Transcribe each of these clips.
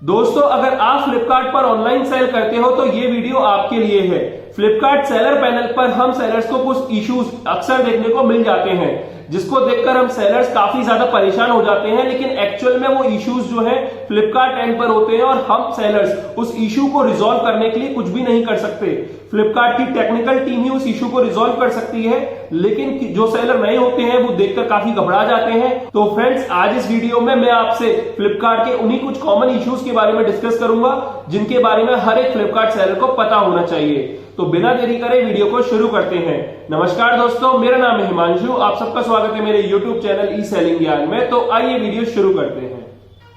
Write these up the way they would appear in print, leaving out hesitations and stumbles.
दोस्तों, अगर आप फ्लिपकार्ट पर ऑनलाइन सेल करते हो तो ये वीडियो आपके लिए है। फ्लिपकार्ट सेलर पैनल पर हम सेलर्स को कुछ इश्यूज अक्सर देखने को मिल जाते हैं, जिसको देखकर हम सेलर्स काफी ज्यादा परेशान हो जाते हैं, लेकिन एक्चुअल में वो इश्यूज जो है फ्लिपकार्ट एंड पर होते हैं और हम सेलर्स उस इश्यू को रिजॉल्व करने के लिए कुछ भी नहीं कर सकते। फ्लिपकार्ट की टेक्निकल टीम ही उस इश्यू को रिजॉल्व कर सकती है, लेकिन जो सेलर नए होते हैं वो देखकर काफी घबरा जाते हैं। तो फ्रेंड्स, आज इस वीडियो में मैं आपसे फ्लिपकार्ट के उन्हीं कुछ कॉमन इश्यूज के बारे में डिस्कस करूंगा, जिनके बारे में हर एक फ्लिपकार्ट सेलर को पता होना चाहिए। तो बिना देरी करे वीडियो को शुरू करते हैं। नमस्कार दोस्तों, मेरा नाम है हिमांशु, आप सबका स्वागत है मेरे यूट्यूब चैनल ई सेलिंग ज्ञान में। तो आइए वीडियो शुरू करते हैं।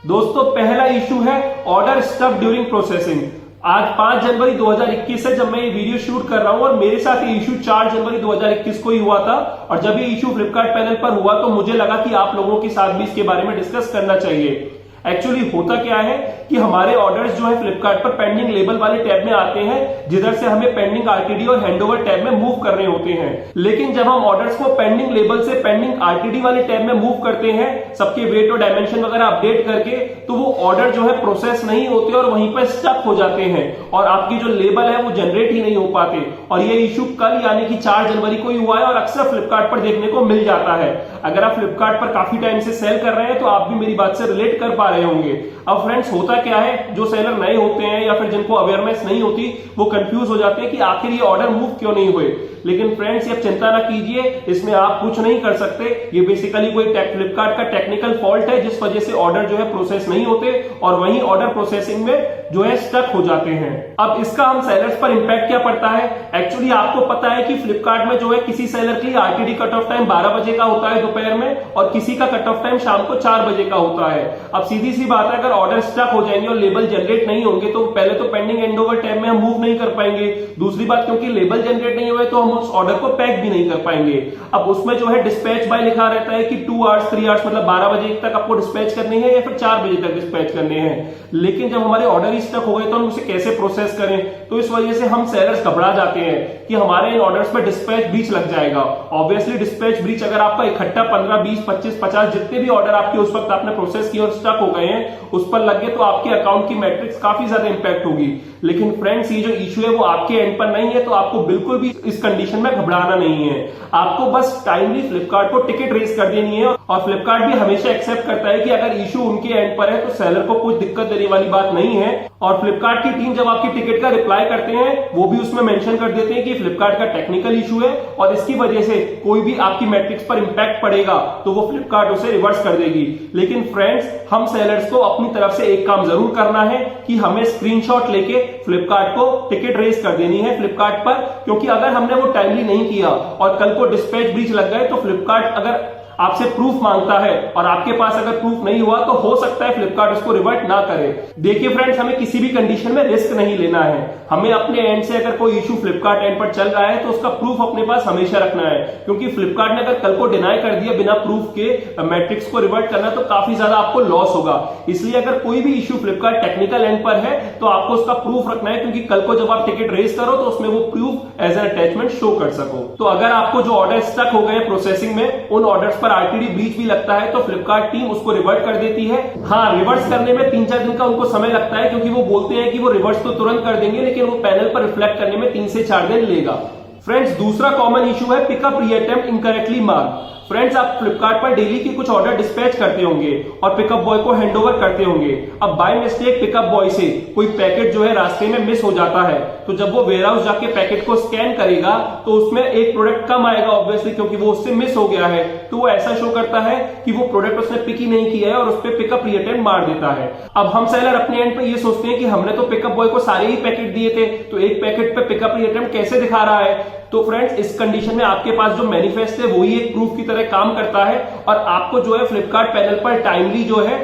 दोस्तों, पहला इशू है ऑर्डर स्टक ड्यूरिंग प्रोसेसिंग। आज 5 जनवरी 2021 है जब मैं ये वीडियो शूट कर रहा हूं, और मेरे साथ ये इशू 4 जनवरी 2021 को ही हुआ था। और जब ये इशू फ्लिपकार्ट पैनल पर हुआ तो मुझे लगा कि आप लोगों के साथ भी इसके बारे में डिस्कस करना चाहिए। एक्चुअली होता क्या है कि हमारे ऑर्डर्स जो है फ्लिपकार्ट पर पेंडिंग लेबल वाले टैब में आते हैं, जिधर से हमें पेंडिंग आरटीडी और हैंडओवर टैब में मूव करने होते हैं। लेकिन जब हम ऑर्डर्स को पेंडिंग लेबल से पेंडिंग आरटीडी वाले टैब में मूव करते हैं, सबके वेट और डायमेंशन वगैरह अपडेट करके, तो वो ऑर्डर जो है प्रोसेस नहीं होते और वहीं पर स्टक हो जाते हैं और आपकी जो लेबल है वो जनरेट ही नहीं हो पाते। और ये इशू कल यानी कि 4 जनवरी को ही हुआ है और अक्सर फ्लिपकार्ट पर देखने को मिल जाता है। अगर आप फ्लिपकार्ट पर काफी टाइम से सेल कर रहे हैं तो आप भी मेरी बात से रिलेट कर पा रहे होंगे। अब फ्रेंड्स, होता क्या है, जो सेलर नए होते हैं या फिर जिनको अवेयरनेस नहीं होती, वो कंफ्यूज हो जाते हैं कि आखिर ये ऑर्डर मूव क्यों नहीं हुए। लेकिन फ्रेंड्स, ये चिंता ना कीजिए, इसमें आप कुछ नहीं कर सकते। ये बेसिकली कोई फ्लिपकार्ट का टेक्निकल फॉल्ट है, जिस वजह से ऑर्डर जो है प्रोसेस नहीं होते और वहीं ऑर्डर प्रोसेसिंग में जो है स्टक हो जाते हैं। अब इसका हम सेलर्स पर इंपैक्ट क्या पड़ता है? एक्चुअली आपको पता है कि फ्लिपकार्ट में जो है किसी सेलर के लिए आरटीडी कट ऑफ टाइम 12 बजे का होता है दोपहर में, और किसी का कट ऑफ टाइम शाम को 4 बजे का होता है। अब सीधी सी बात है, अगर ऑर्डर स्टक हो जाएंगे और लेबल जनरेट नहीं होंगे तो पहले तो पेंडिंग हैंडओवर टैब में हम मूव नहीं कर पाएंगे। दूसरी बात, क्योंकि लेबल जनरेट नहीं हुए तो हम उस ऑर्डर को पैक भी नहीं कर पाएंगे। अब उसमें जो है डिस्पैच बाय लिखा रहता है कि 2 आवर्स 3 आवर्स मतलब 12 बजे तक आपको डिस्पैच करनी है या फिर 4 बजे तक डिस्पैच करने हैं। लेकिन जब हमारे ऑर्डर ही स्टक हो गए तो हम उसे कैसे प्रोसेस करें? तो इस वजह से हम सेलर्स घबरा जाते हैं कि हमारे इन ऑर्डर्स में डिस्पैच ब्रीच लग जाएगा। ऑब्वियसली डिस्पैच ब्रीच अगर आपका इकट्ठा 15, 20, 25, 50 जितने भी ऑर्डर आपके उस वक्त आपने प्रोसेस किए और स्टक हो गए हैं उस पर लग गए तो आपके अकाउंट की मैट्रिक्स काफी ज्यादा इंपैक्ट होगी। लेकिन फ्रेंड्स, ये जो इशू है वो आपके एंड पर नहीं है, तो आपको बिल्कुल भी इस कंडीशन में घबराना नहीं है। आपको बस टाइमली फ्लिपकार्ट को टिकट रेज कर देनी है, और फ्लिपकार्ट भी हमेशा एक्सेप्ट करता है कि अगर इशू उनके एंड पर है तो सेलर को कुछ दिक्कत देने वाली बात नहीं है। और फ्लिपकार्ट की टीम जब आपकी टिकट का रिप्लाई करते हैं वो भी उसमें मेंशन कर देते हैं कि फ्लिपकार्ट का टेक्निकल इशू है और इसकी वजह से कोई भी आपकी मैट्रिक्स पर इंपैक्ट पड़ेगा तो वो फ्लिपकार्ट उसे रिवर्स कर देगी। लेकिन फ्रेंड्स, हम सेलर्स को अपनी तरफ से एक काम जरूर करना है कि हमें स्क्रीनशॉट लेके फ्लिपकार्ट को टिकट रेज कर देनी है फ्लिपकार्ट पर, क्योंकि अगर हमने वो टाइमली नहीं किया और कल को डिस्पैच ब्रीच लग गए तो फ्लिपकार्ट अगर आपसे प्रूफ मांगता है और आपके पास अगर प्रूफ नहीं हुआ तो हो सकता है फ्लिपकार्ट उसको रिवर्ट ना करे। देखिए फ्रेंड्स, हमें किसी भी कंडीशन में रिस्क नहीं लेना है। हमें अपने एंड से अगर कोई इशू फ्लिपकार्ट एंड पर चल रहा है तो उसका प्रूफ अपने पास हमेशा रखना है, क्योंकि फ्लिपकार्ट ने अगर कल को डिनाई कर दिया बिना प्रूफ के मैट्रिक्स को रिवर्ट करना तो काफी ज्यादा आपको लॉस होगा। इसलिए अगर कोई भी इशू फ्लिपकार्ट टेक्निकल एंड पर है तो आपको उसका प्रूफ रखना है, क्योंकि कल को जब आप टिकट रेज करो तो उसमें वो proof as an attachment show कर सको। तो अगर आपको जो ऑर्डर स्टक हो गए प्रोसेसिंग में, उन ऑर्डर्स पर आरटीडी ब्रीच भी लगता है तो फ्लिपकार्ट टीम उसको रिवर्ट कर देती है। हाँ, रिवर्स करने में 3-4 दिन का उनको समय लगता है, क्योंकि वो बोलते हैं कि वो रिवर्स तो तुरंत कर देंगे, लेकिन वो पैनल पर रिफ्लेक्ट करने में 3 से 4 दिन लेगा। फ्रेंड्स, दूसरा कॉमन इशू है pickup reattempt incorrectly marked. Friends, आप फ्लिपकार्ट पर डेली के कुछ ऑर्डर डिस्पैच करते होंगे और पिकअप बॉय को हैंडओवर करते होंगे। अब बाय मिस्टेक पिकअप बॉय से कोई पैकेट जो है रास्ते में मिस हो जाता है, तो जब वो वेयरहाउस जाके पैकेट को स्कैन करेगा तो उसमें एक प्रोडक्ट कम आएगा ऑब्वियसली, क्योंकि वो उससे मिस हो गया है। तो वो ऐसा शो करता है कि वो प्रोडक्ट उसने पिक ही नहीं किया है और उस पर पिकअप रीअटेम्प्ट मार देता है। अब हम सेलर अपने एंड पे ये सोचते हैं कि हमने तो पिकअप बॉय को सारे ही पैकेट दिए थे, तो एक पैकेट पे पिकअप रीअटेम्प्ट कैसे दिखा रहा है? तो फ्रेंड्स, इस कंडीशन में आपके पास जो मैनिफेस्ट है वही एक प्रूफ की तरह काम करता है, और आपको जो है फ्लिपकार्ट पैनल पर टाइमली जो है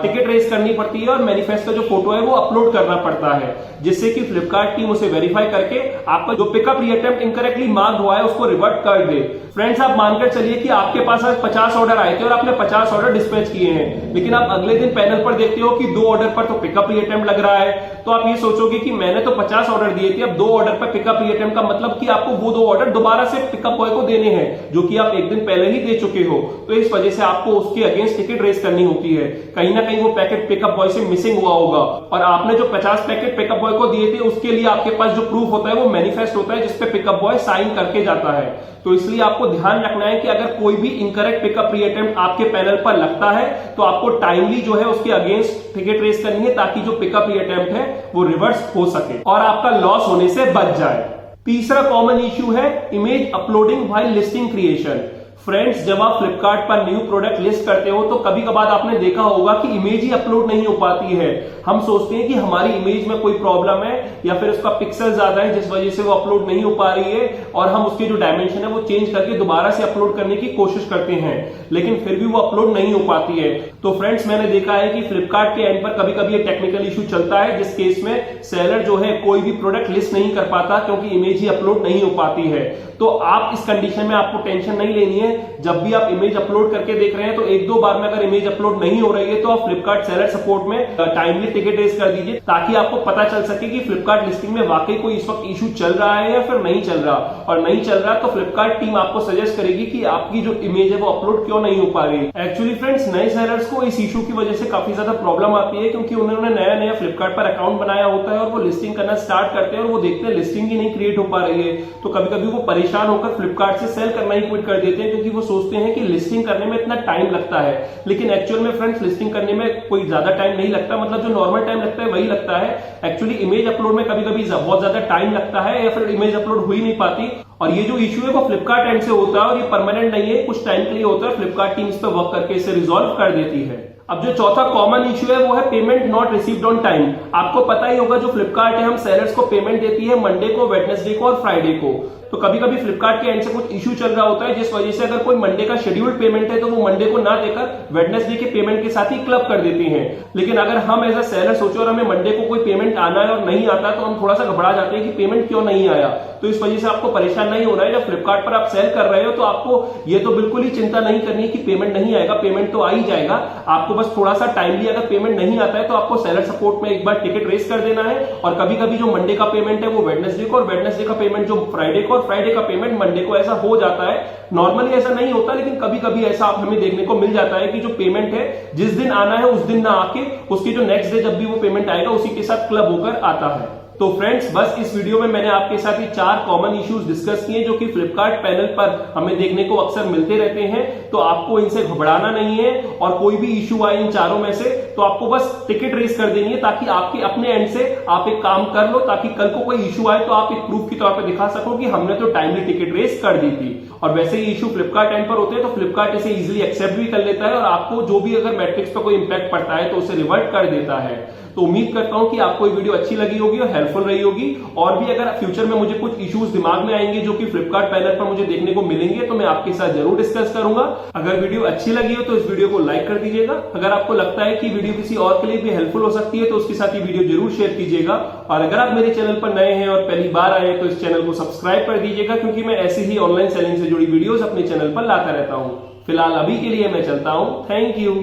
टिकट रेज करनी पड़ती है और मैनिफेस्ट का जो फोटो है वो अपलोड करना पड़ता है, जिससे कि फ्लिपकार्ट टीम उसे वेरीफाई करके आपका जो पिकअप रीअटेम्प्ट इनकरेक्टली मार्क्ड हुआ है उसको रिवर्ट कर दे। फ्रेंड्स, आप मानकर चलिए कि आपके पास आज 50 ऑर्डर आए थे और आपने 50 ऑर्डर डिस्पैच किए हैं, लेकिन आप अगले दिन पैनल पर देखते हो कि 2 ऑर्डर पर तो पिकअप रीअटेम्प्ट लग रहा है, तो आप ये सोचोगे कि मैंने तो 50 ऑर्डर दिए थे, अब 2 ऑर्डर पर पिकअप रीअटेम्प्ट का मतलब कि आपको वो 2 ऑर्डर दोबारा से पिकअप बॉय को देने हैं, जो कि आप एक दिन पहले ही दे चुके हो। तो इस वजह से आपको उसके अगेंस्ट टिकट रेज करनी होती है। कहीं कहीं ना कहीं वो पैकेट पिकअप बॉय से मिसिंग हुआ होगा और आपने जो 50 पैकेट पिकअप बॉय को दिए थे उसके लिए आपके पास जो प्रूफ होता है वो मैनिफेस्ट होता है जिसपे पिकअप बॉय साइन करके जाता है। तो इसलिए आपको ध्यान रखना है कि अगर कोई भी इनकरेक्ट पिकअप रीअटेम्प्ट आपके पैनल पर लगता है तो आपको टाइमली जो है उसके अगेंस्ट टिकट रेस करनी है ताकि जो पिकअप रीअटेम्प्ट है वो रिवर्स हो सके और आपका लॉस होने से बच जाए। तीसरा कॉमन इश्यू है image uploading while listing creation. Friends, जब आप फ्लिपकार्ट पर न्यू प्रोडक्ट लिस्ट करते हो तो कभी कभार आपने देखा होगा कि इमेज ही अपलोड नहीं हो पाती है। हम सोचते हैं कि हमारी इमेज में कोई प्रॉब्लम है या फिर उसका पिक्सल ज्यादा है जिस वजह से वो अपलोड नहीं हो पा रही है और हम उसके जो डायमेंशन है वो चेंज करके दोबारा से अपलोड करने की कोशिश करते हैं, लेकिन फिर भी वो अपलोड नहीं हो पाती है। तो फ्रेंड्स, मैंने देखा है कि फ्लिपकार्ट के एंड पर कभी कभी ये टेक्निकल इश्यू चलता है जिस केस में सेलर जो है कोई भी प्रोडक्ट लिस्ट नहीं कर पाता क्योंकि इमेज ही अपलोड नहीं हो पाती है। तो आप इस कंडीशन में आपको टेंशन नहीं लेनी है। जब भी आप इमेज अपलोड करके देख रहे हैं तो एक दो बार में अगर इमेज अपलोड नहीं हो रही है तो आप फ्लिपकार्ट सेलर सपोर्ट में टाइमली टिकट रेस कर दीजिए ताकि आपको पता चल सके कि फ्लिपकार्ट लिस्टिंग में वाकई कोई इस वक्त इशू चल रहा है या फिर नहीं चल रहा। और नहीं चल रहा तो फ्लिपकार्ट टीम आपको सजेस्ट करेगी कि आपकी जो इमेज है वो अपलोड क्यों नहीं हो पा रही। एक्चुअली फ्रेंड्स, नए सेलर्स को इस इशू की वजह से काफी ज्यादा प्रॉब्लम आती है क्योंकि उन्होंने नया फ्लिपकार्ट पर अकाउंट बनाया होता है और वो लिस्टिंग करना स्टार्ट करते हैं और वो देखते हैं लिस्टिंग ही नहीं क्रिएट हो पा रही है। तो कभी कभी वो परेशान होकर फ्लिपकार्ट से सेल करना ही क्विट कर देते हैं क्योंकि वो सोचते हैं कि लिस्टिंग करने में इतना टाइम लगता है। लेकिन एक्चुअल में फ्रेंड्स, लिस्टिंग करने में कोई ज्यादा टाइम नहीं लगता, मतलब जो नॉर्मल टाइम लगता है वही लगता है। एक्चुअली इमेज अपलोड में कभी कभी बहुत ज्यादा टाइम लगता है या फिर इमेज अपलोड हो ही नहीं पाती और ये जो इश्यू है वो फ्लिपकार्ट एंड से होता है और ये परमानेंट नहीं है, कुछ टाइम के लिए होता है। फ्लिपकार्ट टीम इस पर वर्क करके इसे रिजॉल्व कर देती है। अब जो चौथा कॉमन इश्यू है वो है payment not received on time. आपको पता ही होगा जो फ्लिपकार्ट है हम सेलर्स को पेमेंट देती है मंडे को, वेडनेसडे को और फ्राइडे को। तो कभी कभी फ्लिपकार्ट के एंड से कुछ इश्यू चल रहा होता है जिस वजह से अगर कोई मंडे का शेड्यूल्ड पेमेंट है तो वो मंडे को ना देकर वेडनेसडे के पेमेंट के साथ ही क्लब कर देते हैं। लेकिन अगर हम एज अ सेलर सोचो और हमें मंडे को कोई पेमेंट आना है और नहीं आता तो हम थोड़ा सा घबरा जाते हैं कि पेमेंट क्यों नहीं आया। तो इस वजह से आपको परेशान नहीं होना है। जब फ्लिपकार्ट पर आप सेल कर रहे हो तो आपको ये तो बिल्कुल ही चिंता नहीं करनी है कि पेमेंट नहीं आएगा, पेमेंट तो आ ही जाएगा। आपको बस थोड़ा सा टाइमली अगर पेमेंट नहीं आता है तो आपको सेलर सपोर्ट में एक बार टिकट रेस कर देना है और कभी कभी जो मंडे का पेमेंट है वो वेडनेसडे को और वेडनेसडे का पेमेंट जो फ्राइडे को और फ्राइडे का पेमेंट मंडे को, ऐसा हो जाता है। नॉर्मली ऐसा नहीं होता लेकिन कभी कभी ऐसा हमें देखने को मिल जाता है कि जो पेमेंट है जिस दिन आना है उस दिन ना आके उसकी जो नेक्स्ट डे जब भी वो पेमेंट आएगा उसी के साथ क्लब होकर आता है। तो फ्रेंड्स, बस इस वीडियो में मैंने आपके साथ ये 4 कॉमन इश्यूज डिस्कस किए जो कि फ्लिपकार्ट पैनल पर हमें देखने को अक्सर मिलते रहते हैं। तो आपको इनसे घबराना नहीं है और कोई भी इश्यू आए इन चारों में से तो आपको बस टिकट रेस कर देनी है ताकि आपके अपने एंड से आप एक काम कर लो ताकि कल को कोई इश्यू आए तो आप एक प्रूफ के तौर पर दिखा सको कि हमने तो टाइमली टिकट रेस कर दी थी। और वैसे ही इश्यू फ्लिपकार्ट एंड पर होते हैं तो फ्लिपकार्ट इसे इजीली एक्सेप्ट भी कर लेता है और आपको जो भी अगर मैट्रिक्स पर कोई इंपैक्ट पड़ता है तो उसे रिवर्ट कर देता है। तो उम्मीद करता हूं कि आपको ये वीडियो अच्छी लगी होगी और हेल्पफुल रही होगी। और भी अगर फ्यूचर में मुझे कुछ इश्यूज दिमाग में आएंगे जो कि फ्लिपकार्ट पैनल पर मुझे देखने को मिलेंगे तो मैं आपके साथ जरूर डिस्कस करूंगा। अगर वीडियो अच्छी लगी हो तो इस वीडियो को लाइक कर दीजिएगा। अगर आपको लगता है कि वीडियो किसी और के लिए भी हेल्पफुल हो सकती है तो उसके साथ ये वीडियो जरूर शेयर कीजिएगा। और अगर आप मेरे चैनल पर नए हैं और पहली बार आए हैं तो इस चैनल को सब्सक्राइब कर दीजिएगा क्योंकि मैं ऐसी ही ऑनलाइन सेलिंग से जुड़ी वीडियोस अपने चैनल पर लाता रहता हूं। फिलहाल अभी के लिए मैं चलता हूं। Thank you.